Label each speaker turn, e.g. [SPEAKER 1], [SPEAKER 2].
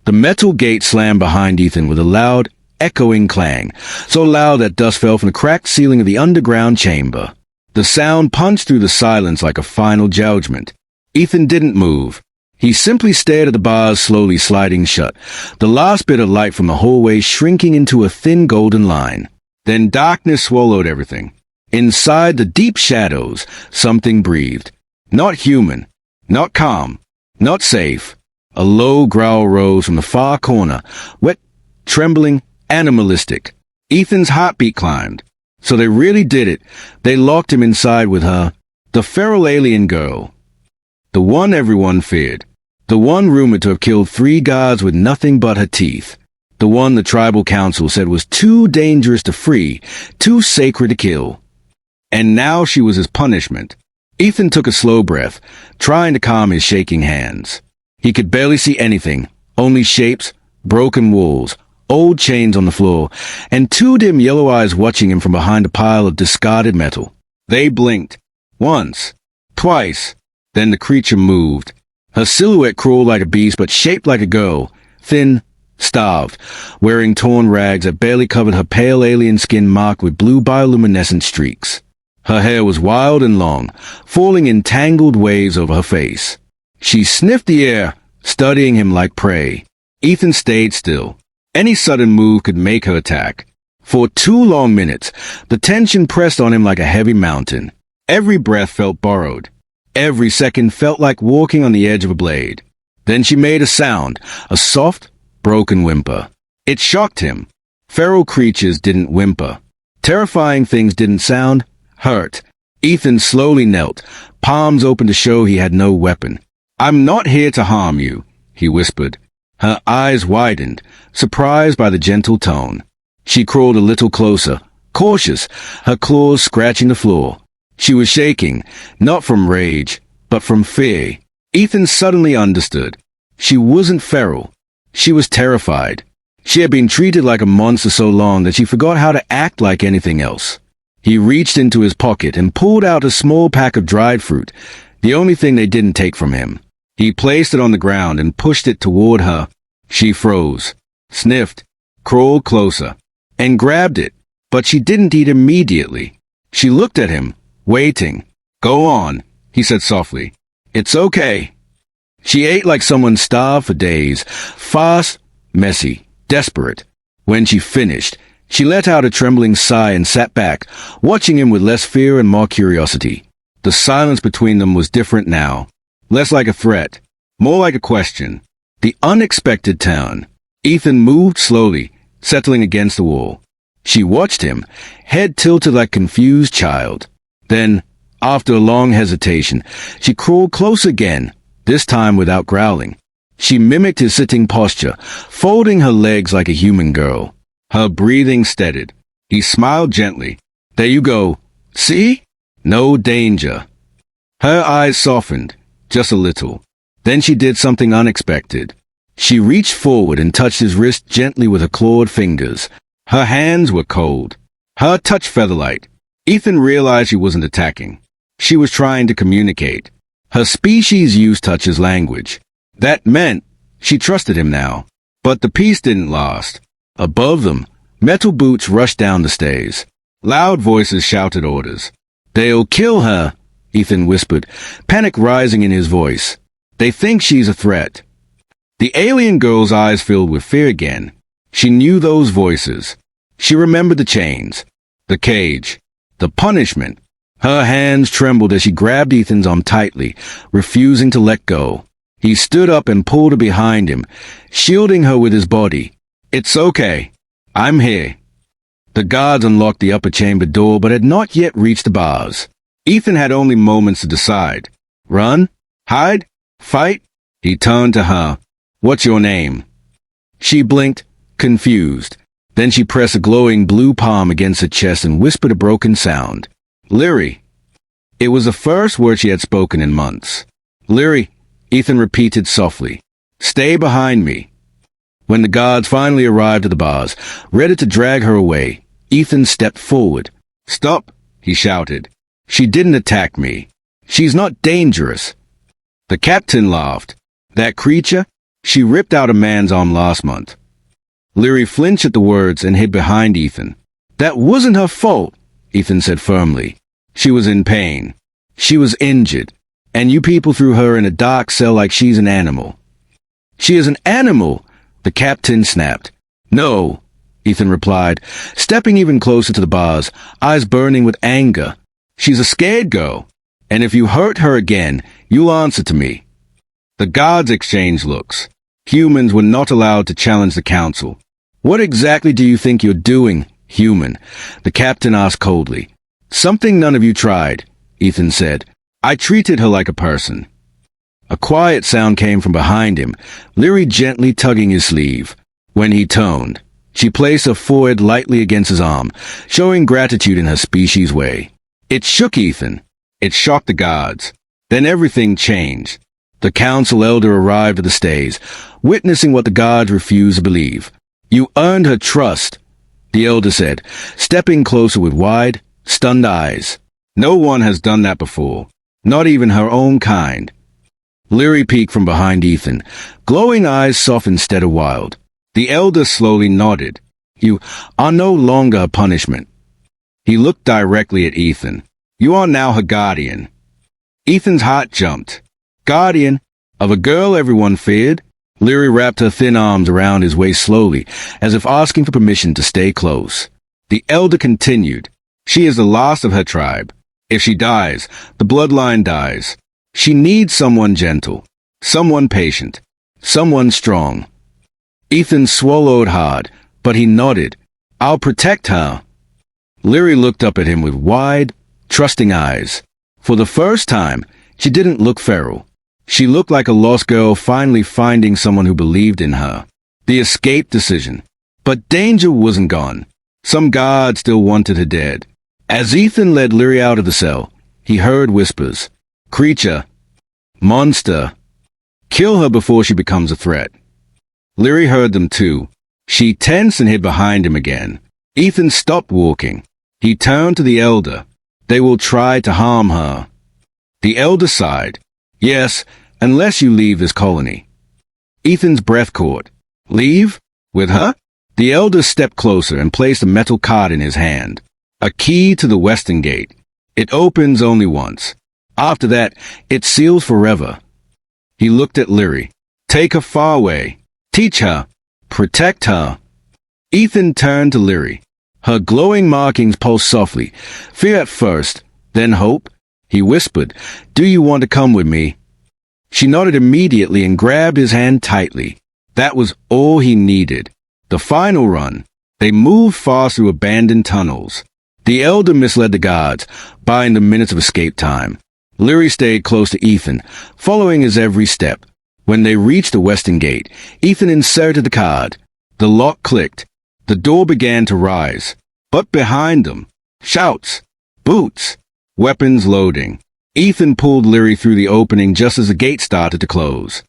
[SPEAKER 1] The metal gate slammed behind Ethan with a loud, echoing clang, so loud that dust fell from the cracked ceiling of the underground chamber. The sound punched through the silence like a final judgment. Ethan didn't move. He simply stared at the bars slowly sliding shut, the last bit of light from the hallway shrinking into a thin golden line. Then darkness swallowed everything. Inside the deep shadows, something breathed. Not human, not calm, not safe. A low growl rose from the far corner, wet, trembling, animalistic. Ethan's heartbeat climbed. So they really did it. They locked him inside with her, the feral alien girl. The one everyone feared. The one rumored to have killed 3 guards with nothing but her teeth. The one the tribal council said was too dangerous to free, too sacred to kill. And now she was his punishment. Ethan took a slow breath, trying to calm his shaking hands. He could barely see anything, only shapes, broken walls, old chains on the floor, and 2 dim yellow eyes watching him from behind a pile of discarded metal. They blinked. Once. Twice. Then the creature moved. Her silhouette crawled like a beast but shaped like a girl, thin, starved, wearing torn rags that barely covered her pale alien skin marked with blue bioluminescent streaks. Her hair was wild and long, falling in tangled waves over her face. She sniffed the air, studying him like prey. Ethan stayed still. Any sudden move could make her attack. For 2 long minutes, the tension pressed on him like a heavy mountain. Every breath felt borrowed. Every second felt like walking on the edge of a blade. Then she made a sound, a soft, broken whimper. It shocked him. Feral creatures didn't whimper. Terrifying things didn't sound, hurt. Ethan slowly knelt, palms open to show he had no weapon. "I'm not here to harm you," he whispered. Her eyes widened, surprised by the gentle tone. She crawled a little closer, cautious, her claws scratching the floor. She was shaking, not from rage, but from fear. Ethan suddenly understood. She wasn't feral. She was terrified. She had been treated like a monster so long that she forgot how to act like anything else. He reached into his pocket and pulled out a small pack of dried fruit, the only thing they didn't take from him. He placed it on the ground and pushed it toward her. She froze, sniffed, crawled closer, and grabbed it, but she didn't eat immediately. She looked at him, waiting. "Go on," he said softly. "It's okay." She ate like someone starved for days, fast, messy, desperate. When she finished, she let out a trembling sigh and sat back, watching him with less fear and more curiosity. The silence between them was different now. Less like a threat, more like a question. The unexpected turn. Ethan moved slowly, settling against the wall. She watched him, head tilted like a confused child. Then, after a long hesitation, she crawled close again, this time without growling. She mimicked his sitting posture, folding her legs like a human girl. Her breathing steadied. He smiled gently. "There you go. See? No danger." Her eyes softened, just a little. Then she did something unexpected. She reached forward and touched his wrist gently with her clawed fingers. Her hands were cold. Her touch feather-light. Ethan realized she wasn't attacking. She was trying to communicate. Her species used touch as language. That meant she trusted him now. But the peace didn't last. Above them, metal boots rushed down the stairs. Loud voices shouted orders. "They'll kill her," Ethan whispered, panic rising in his voice. "They think she's a threat." The alien girl's eyes filled with fear again. She knew those voices. She remembered the chains, the cage, the punishment. Her hands trembled as she grabbed Ethan's arm tightly, refusing to let go. He stood up and pulled her behind him, shielding her with his body. "It's okay. I'm here." The guards unlocked the upper chamber door but had not yet reached the bars. Ethan had only moments to decide. Run? Hide? Fight? He turned to her. "What's your name?" She blinked, confused. Then she pressed a glowing blue palm against her chest and whispered a broken sound. "Leary." It was the first word she had spoken in months. "Leary," Ethan repeated softly. "Stay behind me." When the guards finally arrived at the bars, ready to drag her away, Ethan stepped forward. "Stop," he shouted. "She didn't attack me. She's not dangerous." The captain laughed. "That creature? She ripped out a man's arm last month. Leary flinched at the words and hid behind Ethan. That wasn't her fault, Ethan said firmly. She was in pain. She was injured. And you people threw her in a dark cell like she's an animal. She is an animal, the captain snapped. No, Ethan replied, stepping even closer to the bars, eyes burning with anger. She's a scared girl, and if you hurt her again, you'll answer to me. The guards exchanged looks. Humans were not allowed to challenge the council. What exactly do you think you're doing, human? The captain asked coldly. Something none of you tried, Ethan said. I treated her like a person. A quiet sound came from behind him, Leary gently tugging his sleeve. When he toned, she placed her forehead lightly against his arm, showing gratitude in her species way. It shook Ethan. It shocked the guards. Then everything changed. The council elder arrived at the stays, witnessing what the guards refused to believe. You earned her trust, the elder said, stepping closer with wide, stunned eyes. No one has done that before, not even her own kind. Leary peeked from behind Ethan, glowing eyes soft instead of wild. The elder slowly nodded. You are no longer a punishment. He looked directly at Ethan. You are now her guardian. Ethan's heart jumped. Guardian of a girl everyone feared? Leary wrapped her thin arms around his waist slowly, as if asking for permission to stay close. The elder continued. She is the last of her tribe. If she dies, the bloodline dies. She needs someone gentle, someone patient, someone strong. Ethan swallowed hard, but he nodded. I'll protect her. Leary looked up at him with wide, trusting eyes. For the first time, she didn't look feral. She looked like a lost girl finally finding someone who believed in her. The escape decision. But danger wasn't gone. Some guard still wanted her dead. As Ethan led Leary out of the cell, he heard whispers. Creature. Monster. Kill her before she becomes a threat. Leary heard them too. She tensed and hid behind him again. Ethan stopped walking. He turned to the elder. They will try to harm her. The elder sighed. Yes, unless you leave this colony. Ethan's breath caught. Leave? With her? The elder stepped closer and placed a metal card in his hand. A key to the western gate. It opens only once. After that, it seals forever. He looked at Leary. Take her far away. Teach her. Protect her. Ethan turned to Leary. Her glowing markings pulsed softly. Fear at first, then hope. He whispered, Do you want to come with me? She nodded immediately and grabbed his hand tightly. That was all he needed. The final run. They moved fast through abandoned tunnels. The elder misled the guards, buying them minutes of escape time. Leary stayed close to Ethan, following his every step. When they reached the western gate, Ethan inserted the card. The lock clicked. The door began to rise. But behind them, shouts, boots, weapons loading. Ethan pulled Leary through the opening just as the gate started to close.